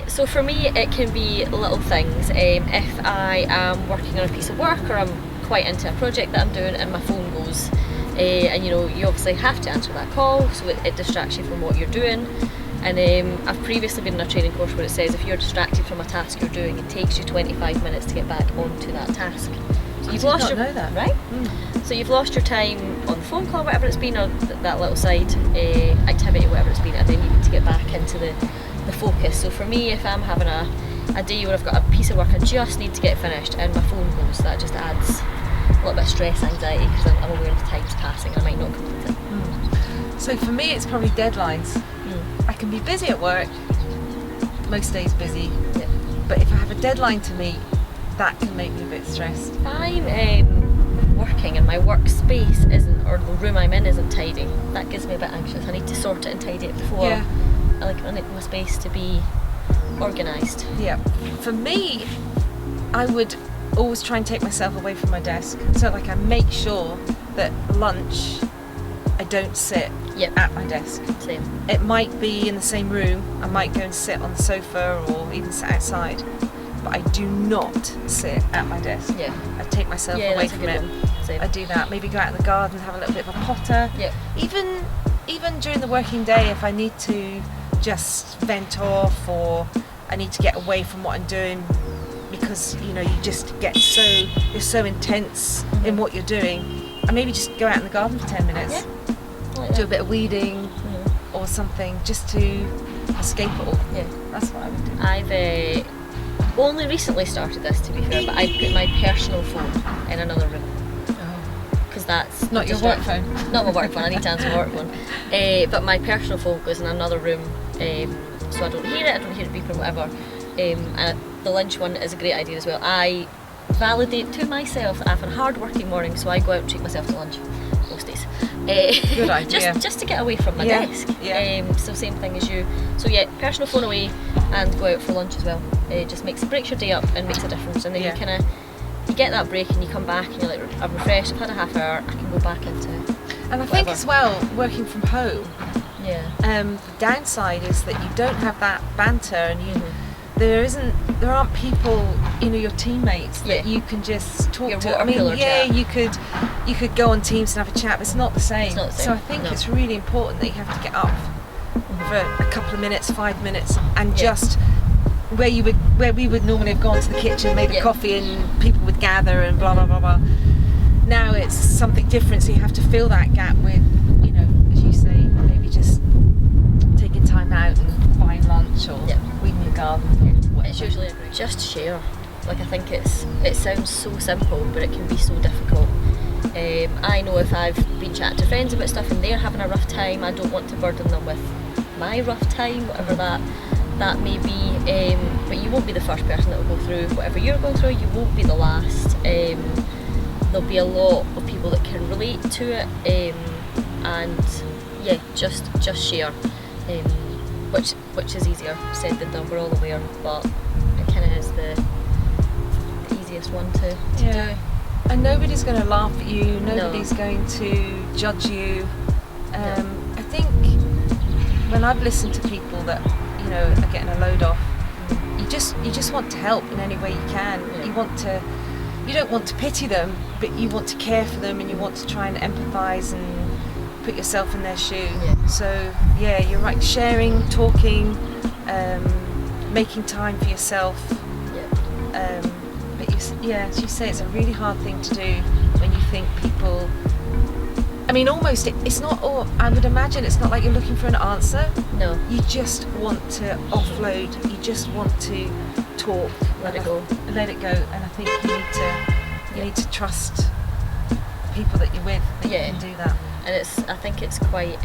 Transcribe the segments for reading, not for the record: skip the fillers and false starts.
So for me, it can be little things. If I am working on a piece of work or I'm quite into a project that I'm doing and my phone goes, and you obviously have to answer that call, so it distracts you from what you're doing. And I've previously been in a training course where it says if you're distracted from a task you're doing, it takes you 25 minutes to get back onto that task. So you've lost know that. Right? So you've lost your time on the phone call, whatever it's been, or that little side activity, whatever it's been, and then you need to get back into the focus. So for me, if I'm having a day where I've got a piece of work I just need to get finished and my phone goes, that just adds a little bit of stress, anxiety, because I'm aware the time's passing and I might not complete it. So for me, it's probably deadlines. I can be busy at work, most days busy, but if I have a deadline to meet, that can make me a bit stressed. If I'm working and my workspace isn't, or the room I'm in isn't tidy, that gets me a bit anxious. I need to sort it and tidy it before. I need my space to be organised. Yeah. For me, I would always try and take myself away from my desk. So like I make sure that lunch, I don't sit at my desk. Same. It might be in the same room. I might go and sit on the sofa or even sit outside. But I do not sit at my desk. Yeah. I take myself away from it. I do that. Maybe go out in the garden, have a little bit of a potter. Yeah. Even during the working day, if I need to just vent off or I need to get away from what I'm doing because you just get you're so intense in what you're doing, and maybe just go out in the garden for 10 minutes, do a bit of weeding or something just to escape it all. Yeah, that's what I would do. I've only recently started this, to be fair, but I put my personal phone in another room. Because that's not your work phone. Not my work phone. I need to answer my work phone. But my personal phone goes in another room, so I don't hear it. I don't hear it beeping, whatever. And the lunch one is a great idea as well. I validate to myself that I've had a hard working morning, so I go out and treat myself to lunch most days. Good idea. Just to get away from my desk. Yeah. So same thing as you. So yeah, personal phone away and go out for lunch as well. It just breaks your day up and makes a difference. And then you get that break and you come back and you're like, I'm refreshed, I've had a half hour, I can go back into And I think as well, working from home, the downside is that you don't have that banter and there aren't people, your teammates that you can just talk to. I mean, you could go on Teams and have a chat, but it's not the same. So I think it's really important that you have to get up for a couple of minutes, 5 minutes, and just where we would normally have gone to the kitchen, made a coffee, and people would gather and blah blah blah blah. Now it's something different, so you have to fill that gap with, as you say, maybe just taking time out and buying lunch or weeding the garden. It's usually just share. Like, I think it sounds so simple, but it can be so difficult. I know if I've been chatting to friends about stuff and they're having a rough time, I don't want to burden them with my rough time, whatever that may be, but you won't be the first person that will go through whatever you're going through. You won't be the last. There'll be a lot of people that can relate to it, and just share, which is easier said than done. We're all aware, but it kind of is the easiest one to do. And nobody's going to laugh at you. Nobody's going to judge you. I think when I've listened to people that are getting a load off, you just want to help in any way you can. You don't want to pity them, but you want to care for them and you want to try and empathise and put yourself in their shoe. So you're right, sharing, talking, making time for yourself. But as you say, it's a really hard thing to do when you think people, I mean, almost it's not, or I would imagine it's not like you're looking for an answer. No. You just want to offload. You just want to talk. Let it go. Let it go. And I think you need to trust the people that you're with that you can do that. And I think it's quite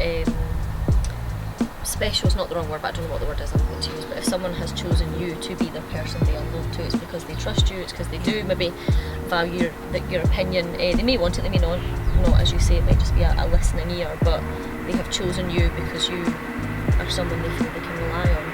special is not the wrong word, but I don't know what the word is I'm going to use, but if someone has chosen you to be the person they unload to, it's because they trust you, it's because they do maybe value your opinion. They may want it, they may not, as you say, it might just be a listening ear, but they have chosen you because you are someone they feel they can rely on.